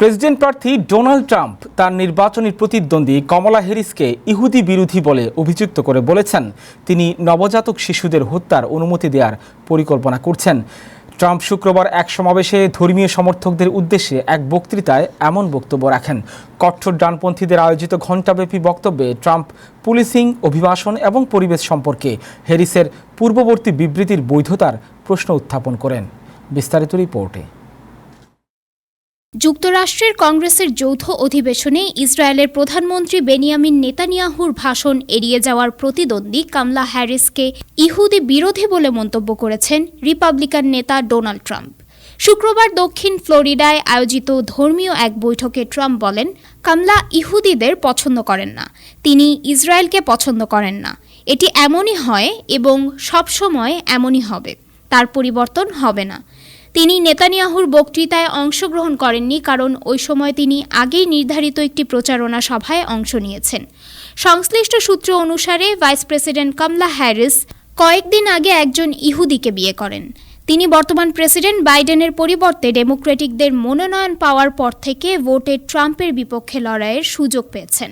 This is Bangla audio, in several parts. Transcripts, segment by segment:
প্রেসিডেন্ট প্রার্থী ডোনাল্ড ট্রাম্প তার নির্বাচনী প্রতিদ্বন্দ্বী কমলা হ্যারিসকে ইহুদি বিরোধী বলে অভিযুক্ত করে বলেছেন তিনি নবজাতক শিশুদের হত্যার অনুমতি দেওয়ার পরিকল্পনা করছেন। ট্রাম্প শুক্রবার এক সমাবেশে ধর্মীয় সমর্থকদের উদ্দেশ্যে এক বক্তৃতায় এমন বক্তব্য রাখেন। কট্টর ডানপন্থীদের আয়োজিত ঘণ্টাব্যাপী বক্তব্যে ট্রাম্প পুলিশিং, অভিবাসন এবং পরিবেশ সম্পর্কে হ্যারিসের পূর্ববর্তী বিবৃতির বৈধতার প্রশ্ন উত্থাপন করেন। বিস্তারিত রিপোর্টে। যুক্তরাষ্ট্রের কংগ্রেসের যৌথ অধিবেশনে ইসরায়েলের প্রধানমন্ত্রী বেনিয়ামিন নেতানিয়াহুর ভাষণ এড়িয়ে যাওয়ার প্রতিদ্বন্দ্বী কামলা হ্যারিসকে ইহুদি বিরোধী বলে মন্তব্য করেছেন রিপাবলিকান নেতা ডোনাল্ড ট্রাম্প। শুক্রবার দক্ষিণ ফ্লোরিডায় আয়োজিত ধর্মীয় এক বৈঠকে ট্রাম্প বলেন, কামলা ইহুদিদের পছন্দ করেন না, তিনি ইসরায়েলকে পছন্দ করেন না। এটি এমনই হয় এবং সবসময় এমনই হবে, তার পরিবর্তন হবে না। তিনি নেতানিয়াহুর বক্তৃতায় অংশগ্রহণ করেননি কারণ ওই সময় তিনি আগেই নির্ধারিত একটি প্রচারণা সভায় অংশ নিয়েছেন। সংশ্লিষ্ট সূত্র অনুসারে ভাইস প্রেসিডেন্ট কামলা হ্যারিস কয়েকদিন আগে একজন ইহুদিকে বিয়ে করেন। তিনি বর্তমান প্রেসিডেন্ট বাইডেনের পরিবর্তে ডেমোক্রেটিকদের মনোনয়ন পাওয়ার পর থেকে ভোটে ট্রাম্পের বিপক্ষে লড়াইয়ের সুযোগ পেয়েছেন।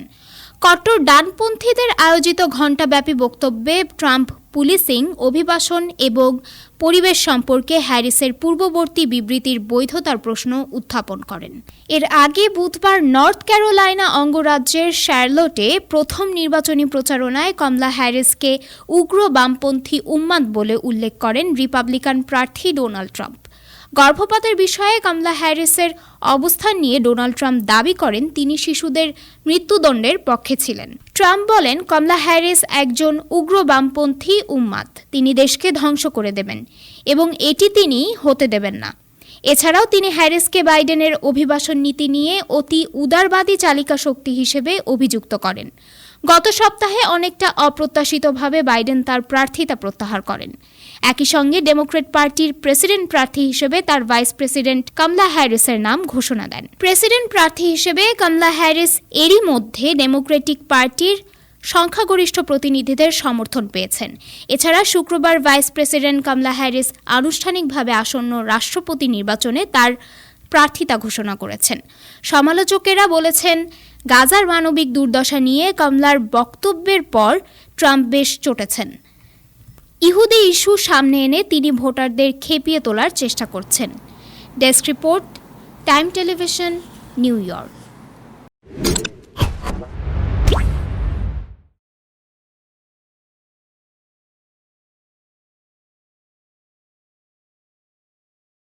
কট্টর ডানপন্থীদের আয়োজিত ঘণ্টাব্যাপী বক্তব্যে ট্রাম্প পুলিশিং, অভিবাসন এবং পরিবেশ সম্পর্কে হ্যারিসের পূর্ববর্তী বিবৃতির বৈধতার প্রশ্ন উত্থাপন করেন। এর আগে বুধবার নর্থ ক্যারোলাইনা অঙ্গরাজ্যের শার্লটে প্রথম নির্বাচনী প্রচারণায় কমলা হ্যারিসকে উগ্র বামপন্থী উন্মাদ বলে উল্লেখ করেন রিপাবলিকান প্রার্থী ডোনাল্ড ট্রাম্প। গর্ভপাতের বিষয়ে কামলা হ্যারিসের অবস্থান নিয়ে ডোনাল্ড ট্রাম্প দাবি করেন তিনি শিশুদের মৃত্যুদণ্ডের পক্ষে ছিলেন। ট্রাম্প বলেন, কমলা হ্যারিস একজন উগ্র বামপন্থী উন্মাদ, তিনি দেশকে ধ্বংস করে দেবেন এবং এটি তিনি হতে দেবেন না। এছাড়াও তিনি হ্যারিসকে বাইডেনের অভিবাসন নীতি নিয়ে অতি উদারবাদী চালিকা শক্তি হিসেবে অভিযুক্ত করেন। গত সপ্তাহে অনেকটা অপ্রত্যাশিতভাবে বাইডেন তার প্রার্থিতা প্রত্যাহার করেন। একই সঙ্গে ডেমোক্র্যাট পার্টির প্রেসিডেন্ট প্রার্থী হিসেবে তার ভাইস প্রেসিডেন্ট কামলা হ্যারিসের নাম ঘোষণা দেন। প্রেসিডেন্ট প্রার্থী হিসেবে কামলা হ্যারিস এরই মধ্যে ডেমোক্রেটিক পার্টির সংখ্যাগরিষ্ঠ প্রতিনিধিদের সমর্থন পেয়েছেন। এছাড়া শুক্রবার ভাইস প্রেসিডেন্ট কামলা হ্যারিস আনুষ্ঠানিকভাবে আসন্ন রাষ্ট্রপতি নির্বাচনে তার প্রার্থিতা ঘোষণা করেছেন। সমালোচকেরা বলেছেন, গাজার মানবিক দুর্দশা নিয়ে কমলার বক্তব্যের পর ট্রাম্প বেশ চটেছেন। ইহুদি ইস্যু সামনে এনে তিনি ভোটারদের খেপিয়ে তোলার চেষ্টা করছেন। Desk report, time television, new York.